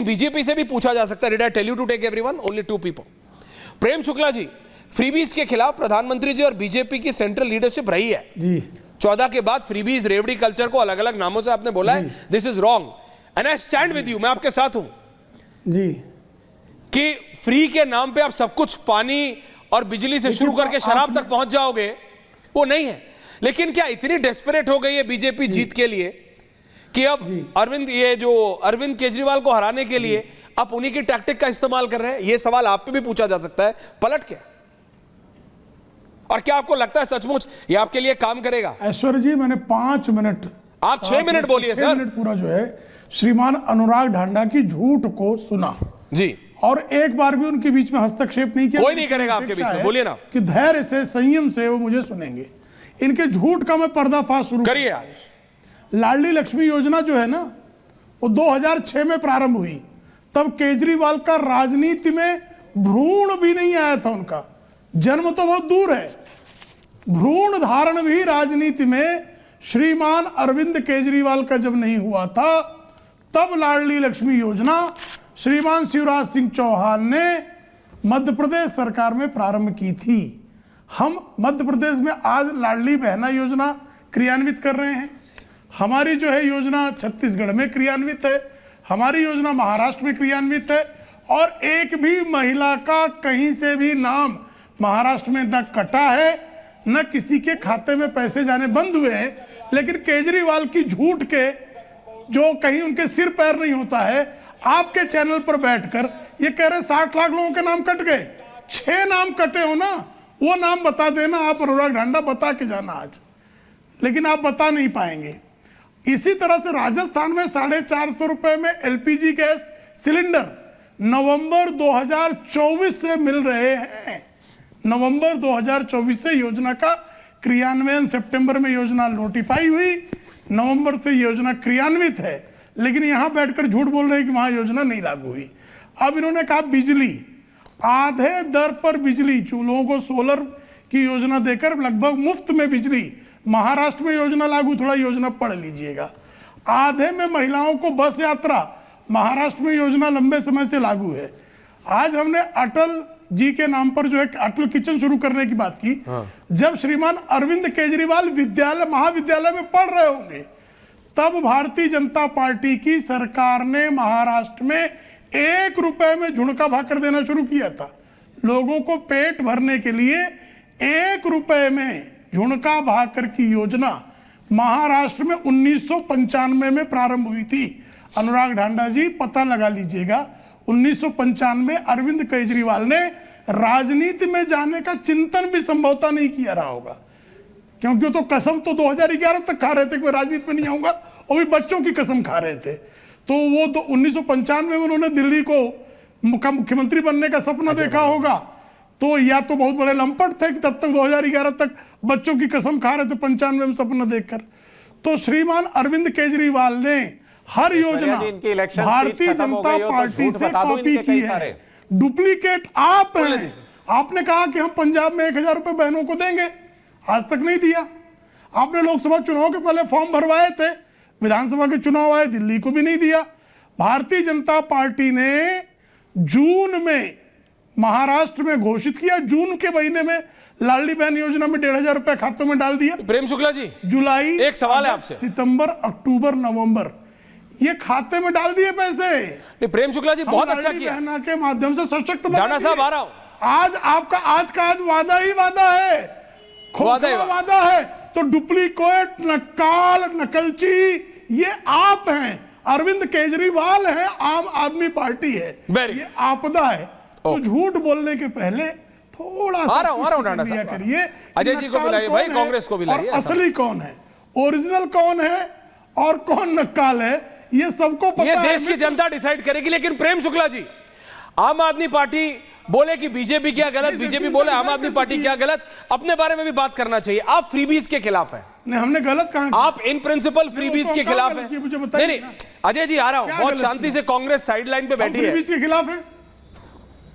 BJP से भी पूछा जा सकता है, did I tell you to take everyone? Only 2 people. Prem Shukla ji, freebies के खिलाफ प्रधानमंत्री जी और बीजेपी की सेंट्रल लीडरशिप रही है जी। 14 के बाद फ्रीबीज, रेवड़ी कल्चर को अलग अलग नामों से आपने बोला है, this is wrong and I stand with you, मैं आपके साथ हूं जी कि फ्री के नाम पे आप सब कुछ पानी और बिजली से शुरू करके शराब तक पहुंच जाओगे, वो नहीं है। लेकिन क्या इतनी डेस्परेट हो गई है बीजेपी जीत के लिए कि अब अरविंद केजरीवाल को हराने के लिए आप उन्हीं की टैक्टिक का इस्तेमाल कर रहे हैं? ये सवाल आप पे भी पूछा जा सकता है पलट के। और क्या आपको लगता है सचमुच ये आपके लिए काम करेगा? ऐश्वर्य जी, मैंने 5 मिनट, आप 6 मिनट बोलिए सर। 6 मिनट पूरा जो है श्रीमान अनुराग ढांडा की झूठ को सुना जी, और एक बार भी उनके बीच में हस्तक्षेप नहीं किया। कोई नहीं करेगा आपके बीच में, बोलिए ना। कि धैर्य से, संयम से वो मुझे सुनेंगे। इनके झूठ का मैं पर्दाफाश शुरू करिए। लाडली लक्ष्मी योजना जो है ना, वो 2006 में प्रारंभ हुई। तब केजरीवाल का राजनीति में भ्रूण भी नहीं आया था, उनका जन्म तो बहुत दूर है। भ्रूण धारण भी राजनीति में श्रीमान अरविंद केजरीवाल का जब नहीं हुआ था, तब लाडली लक्ष्मी योजना श्रीमान शिवराज सिंह चौहान ने मध्य प्रदेश सरकार में प्रारंभ की थी। हम मध्य प्रदेश में आज लाडली बहना योजना क्रियान्वित कर रहे हैं। हमारी जो है योजना छत्तीसगढ़ में क्रियान्वित है, हमारी योजना महाराष्ट्र में क्रियान्वित है, और एक भी महिला का कहीं से भी नाम महाराष्ट्र में न कटा है, न किसी के खाते में पैसे जाने बंद हुए हैं। लेकिन केजरीवाल की झूठ के जो कहीं उनके सिर पैर नहीं होता है, आपके चैनल पर बैठकर ये कह रहे 60 लाख लोगों के नाम कट गए। 6 नाम कटे हो ना, वो नाम बता देना आप, अनुराग ढांडा बता के जाना आज, लेकिन आप बता नहीं पाएंगे। इसी तरह से राजस्थान में 450 रुपए में एलपीजी गैस सिलेंडर नवंबर 2024 से मिल रहे हैं। नवंबर 2024 से योजना का क्रियान्वयन, सितंबर में योजना नोटिफाई हुई, नवंबर से योजना क्रियान्वित है। लेकिन यहां बैठकर झूठ बोल रहे हैं कि वहां योजना नहीं लागू हुई। अब इन्होंने कहा बिजली, आधे दर पर बिजली, चूल्हों को सोलर की योजना देकर लगभग मुफ्त में बिजली। महाराष्ट्र में योजना लागू, थोड़ा योजना पढ़ लीजिएगा। आधे में महिलाओं को बस यात्रा, महाराष्ट्र में योजना लंबे समय से लागू है। आज हमने अटल जी के नाम पर जो है अटल किचन शुरू करने की बात की। जब श्रीमान अरविंद केजरीवाल महाविद्यालय में पढ़ रहे होंगे, तब भारतीय जनता पार्टी की सरकार ने महाराष्ट्र में 1 रुपए में झुणका भाकर देना शुरू किया था। लोगों को पेट भरने के लिए 1 रुपए में झुणका भाकर की योजना महाराष्ट्र में 1995 में प्रारंभ हुई थी। अनुराग ढांडा जी पता लगा लीजिएगा, 1995 अरविंद केजरीवाल ने राजनीति में जाने का चिंतन भी संभवतः नहीं किया रहा होगा, क्योंकि वो तो कसम तो 2011 तक खा रहे थे कि राजनीति में नहीं आऊंगा, और भी बच्चों की कसम खा रहे थे। तो वो 1995 में उन्होंने दिल्ली को मुख्यमंत्री बनने का सपना देखा होगा, तो या तो बहुत बड़े लंपट थे कि तब तक 2011 तक बच्चों की कसम खा रहे थे 95 में सपना देखकर। तो श्रीमान अरविंद केजरीवाल ने हर योजना भारतीय जनता पार्टी से कॉपी की है, डुप्लीकेट आप हैं। आपने कहा कि हम पंजाब में 1000 रुपए बहनों को देंगे, आज तक नहीं दिया। आपने लोकसभा चुनाव के पहले फॉर्म भरवाए थे, विधानसभा के चुनाव आए, दिल्ली को भी नहीं दिया। भारतीय जनता पार्टी ने जून में महाराष्ट्र में घोषित किया, जून के महीने में लाडली बहन योजना में 1500 रुपए खातों में डाल दिया। प्रेम शुक्ला जी, जुलाई, एक सवाल है आपसे, सितंबर, अक्टूबर, नवंबर ये खाते में डाल दिए पैसे। प्रेम शुक्ला जी बहुत अच्छा किया, बहना के माध्यम से सशक्त राणा साहब आ रहा हूं। आज आपका आज का आज वादा ही वादा है, वादा है। तो डुप्लीकेट, नकाल, नकलची ये आप हैं, अरविंद केजरीवाल है, आम आदमी पार्टी है, ये आपदा है। तो झूठ बोलने के पहले थोड़ा सा राणा साहब करिए, अजय जी को बुलाइए भाई, कांग्रेस को बुलाइए। असली कौन है, ओरिजिनल कौन है और कौन नक्काल है, ये सबको पता है। ये देश की जनता डिसाइड करेगी। लेकिन प्रेम शुक्ला जी, आम आदमी पार्टी बोले कि बीजेपी क्या गलत, बीजेपी बोले आम आदमी पार्टी क्या गलत, अपने बारे में भी बात करना चाहिए। आप फ्रीबीज के खिलाफ हैं। नहीं, हमने गलत कहा। आप इन प्रिंसिपल फ्रीबीज के खिलाफ हैं। नहीं, अजय जी आ रहा हूं, बहुत शांति से कांग्रेस साइडलाइन पे बैठी है। फ्रीबीज के खिलाफ है?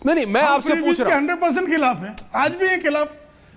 नहीं, मैं आपसे पूछ रहा हूं। 100% खिलाफ है, आज भी है खिलाफ,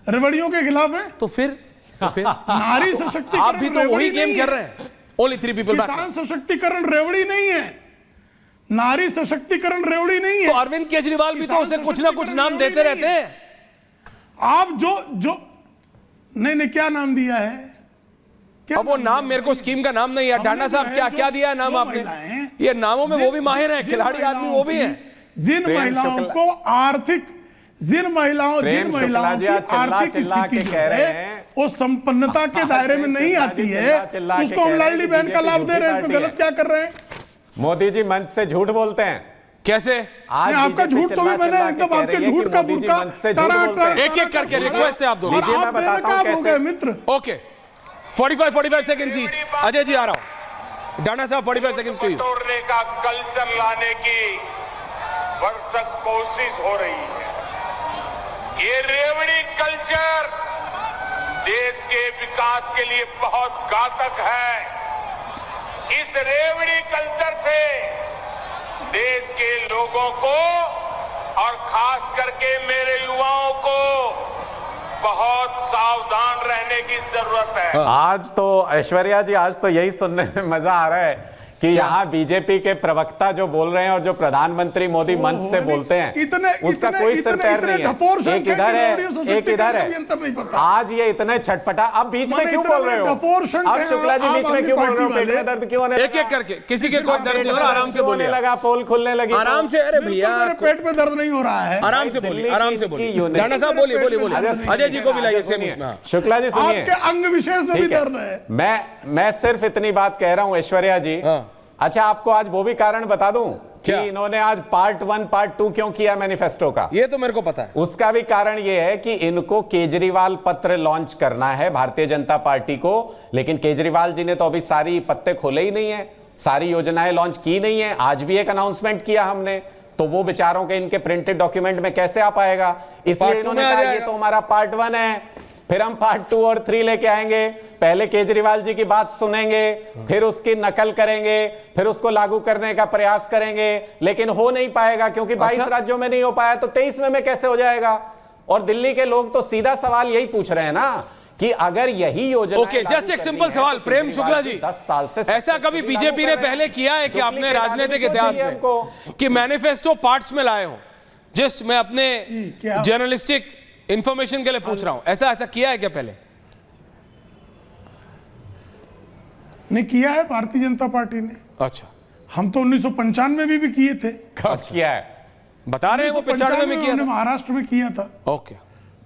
रेवड़ियों के खिलाफ है। तो फिर नारी सशक्तिकरण, आप भी तो वही गेम खेल रहे हैं। Only 3 people. किसान सशक्तिकरण रेवड़ी नहीं है, नारी सशक्तिकरण रेवड़ी नहीं है। तो अरविंद केजरीवाल भी तो उसे कुछ ना कुछ नाम देते रहते हैं। आप जो नहीं क्या नाम दिया है? क्या अब वो नाम मेरे को स्कीम का नाम नहीं है। डांडा साहब क्या दिया है नाम आपने? ये नामों में वो भी माहिर हैं, खिलाड़ी आदमी वो भी हैं। जिन महिलाओं को आर्थिक, जिन महिलाओं की आर्थिक स्थिति जो है वो संपन्नता के दायरे में नहीं आती है, उसको हम लाडली बहन का लाभ दे रहे हैं। इसमें गलत क्या कर रहे हैं? मोदी जी मंच से झूठ बोलते हैं। कैसे? आज आपका झूठ तो भी मैंने एकदम आपके झूठ का बुर्का एक एक करके रिक्वेस्ट है आप दोनों। मैं बताता हूं कैसे। मित्र okay 45 seconds each. Ajay ji आ रहा हूं। डांडा साहब 45 सेकंड्स टू यू। तोड़ने का कल्चर लाने की भरसक कोशिश हो रही है। ये रेवड़ी कल्चर देश के विकास के लिए बहुत घातक है। इस रेवड़ी कल्चर से देश के लोगों को और खास करके मेरे युवाओं को बहुत सावधान रहने की जरूरत है। आज तो ऐश्वर्या जी, आज तो यही सुनने में मजा आ रहा है कि यहाँ बीजेपी के प्रवक्ता जो बोल रहे हैं और जो प्रधानमंत्री मोदी मंच से बोलते हैं उसका कोई सिर पैर नहीं है। एक इधर है एक इधर है। आज ये इतने छटपटा, अब बीच में क्यों बोल रहे हो? अब शुक्ला जी बीच में क्यों बोल रहे हो? पेट में दर्द क्यों होने? एक एक करके, किसी के कोई दर्द नहीं हो रहा, आराम से बोलिए। लगा, पोल खुलने लगी, आराम से। अरे भैया मेरे पेट में दर्द नहीं हो रहा है। आराम से बोलिए, आराम से बोलिए। डांडा साहब बोलिए बोलिए। अजय जी को भी लाइए सेम उसमें। शुक्ला जी सुनिए, आपके अंग विशेष में भी दर्द है। मैं सिर्फ इतनी बात कह रहा हूं ऐश्वर्या जी। अच्छा, आपको आज वो भी कारण बता दूं कि इन्होंने आज पार्ट 1 पार्ट 2 क्यों किया मैनिफेस्टो का? ये तो मेरे को पता है। उसका भी कारण ये है कि इनको केजरीवाल पत्र लॉन्च करना है भारतीय जनता पार्टी को, लेकिन केजरीवाल जी ने तो अभी सारी पत्ते खोले ही नहीं है, सारी योजनाएं लॉन्च की नहीं है। आज भी एक अनाउंसमेंट किया हमने, तो वो बेचारों के इनके प्रिंटेड डॉक्यूमेंट में कैसे आ पाएगा? इसलिए इन्होंने कहा ये तो हमारा पार्ट 1 है, फिर हम पार्ट 2 और 3 लेके आएंगे। पहले केजरीवाल जी की बात सुनेंगे, फिर उसकी नकल करेंगे, फिर उसको लागू करने का प्रयास करेंगे, लेकिन हो नहीं पाएगा क्योंकि 22 राज्यों में नहीं हो पाया, तो 23वें में कैसे हो जाएगा? और दिल्ली के लोग तो सीधा सवाल यही पूछ रहे हैं ना कि अगर यही योजना। ओके, जस्ट एक सिंपल सवाल प्रेम शुक्ला जी, 10 साल से ऐसा कभी बीजेपी ने पहले किया है कि आपने राजनीतिक इतिहास में कि मैनिफेस्टो पार्ट्स में लाए हो? जस्ट मैं अपने जर्नलिस्टिक इंफॉर्मेशन के लिए पूछ रहा हूं, ऐसा किया है क्या पहले? नहीं किया है भारतीय जनता पार्टी ने। अच्छा, हम तो 1995 में भी किए थे। किया है, बता रहे हैं वो 95 में किया था, महाराष्ट्र में किया था। ओके,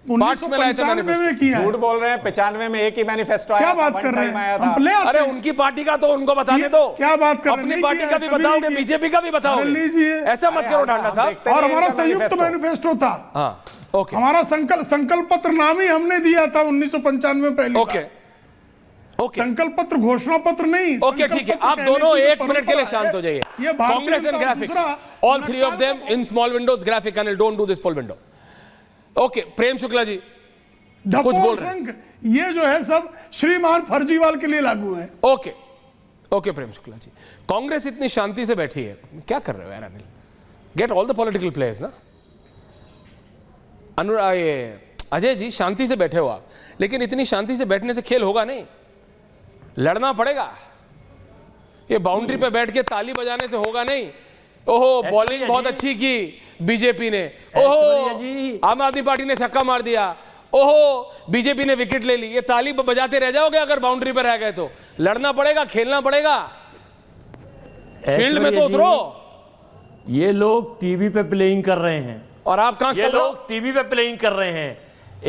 पार्ट्स में लाए थे मैनिफेस्टो। झूठ बोल रहे हैं, 95 में एक ही मैनिफेस्टो आया। क्या बात कर रहे हैं? अरे उनकी पार्टी का तो उनको बताने दो। क्या बात कर रहे हैं? अपनी पार्टी का भी बताओगे, बीजेपी का भी बताओगे, लीजिए। ऐसा मत करो डांडा साहब। और हमारा संयुक्त मैनिफेस्टो था। हाँ, ओके। हमारा संकल्प पत्र नाम ही हमने दिया था 1995 में पहले। ओके, संकल्प पत्र घोषणा पत्र नहीं। ओके, ठीक है, आप दोनों 1 मिनट के लिए शांत हो जाइए। Congress and graphics, all 3 of them in small windows, graphic and don't do this full window. Okay, Prem Shukla ji कुछ बोल रहे हैं। ये जो है सब श्रीमान फर्जीवाल के लिए लागू है। ओके ओके, प्रेम शुक्ला जी, कांग्रेस इतनी शांति से बैठी है, क्या कर रहे हो यार Anil? Get all the political players ना। अजय जी शांति से बैठे हो आप, लेकिन इतनी शांति से बैठने से खेल होगा नहीं, लड़ना पड़ेगा। ये बाउंड्री पे बैठ के ताली बजाने से होगा नहीं। ओहो, बॉलिंग बहुत अच्छी की बीजेपी ने, ओहो आम आदमी पार्टी ने छक्का मार दिया, ओहो बीजेपी ने विकेट ले ली, ये ताली बजाते रह जाओगे अगर बाउंड्री पे रह गए तो? लड़ना पड़ेगा, खेलना पड़ेगा, फील्ड में तो उतरो। ये लोग टीवी पे प्लेइंग कर रहे हैं और आप कहां खेल रहे हो? लोग टीवी पे प्लेइंग कर रहे हैं।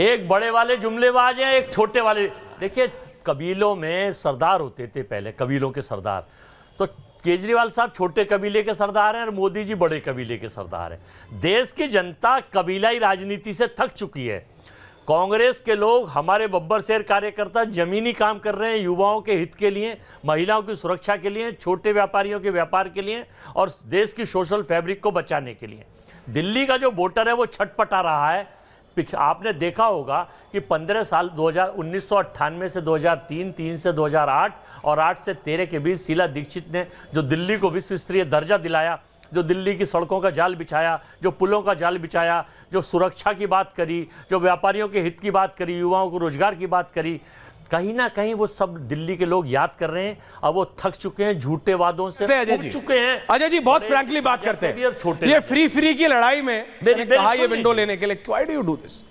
एक बड़े वाले जुमलेबाज हैं, एक छोटे वाले। देखिए, कबीलों में सरदार होते थे पहले, कबीलों के सरदार। तो केजरीवाल साहब छोटे कबीले के सरदार हैं और मोदी जी बड़े कबीले के सरदार हैं। देश की जनता कबीलाई राजनीति से थक चुकी है। कांग्रेस के लोग, हमारे बब्बर शेर कार्यकर्ता जमीनी काम कर रहे हैं, युवाओं के हित के लिए, महिलाओं की सुरक्षा के लिए, छोटे व्यापारियों के व्यापार के लिए और देश की सोशल फैब्रिक को बचाने के लिए। दिल्ली का जो वोटर है वो छटपटा रहा है। आपने देखा होगा कि 15 साल 1998 से 2003, 3 से 2008 और 8 से 13 के बीच शीला दीक्षित ने जो दिल्ली को विश्व स्तरीय दर्जा दिलाया, जो दिल्ली की सड़कों का जाल बिछाया, जो पुलों का जाल बिछाया, जो सुरक्षा की बात करी, जो व्यापारियों के हित की बात करी, युवाओं को रोजगार की बात करी, कहीं ना कहीं वो सब दिल्ली के लोग याद कर रहे हैं। अब वो थक चुके हैं झूठे वादों से, अजय उब जी चुके हैं। अजय जी बहुत बड़े फ्रैंकली बात जैसे करते भी और हैं छोटे ये भी। फ्री की लड़ाई में मैंने कहा ये सुनिए। विंडो लेने के लिए why do you do this?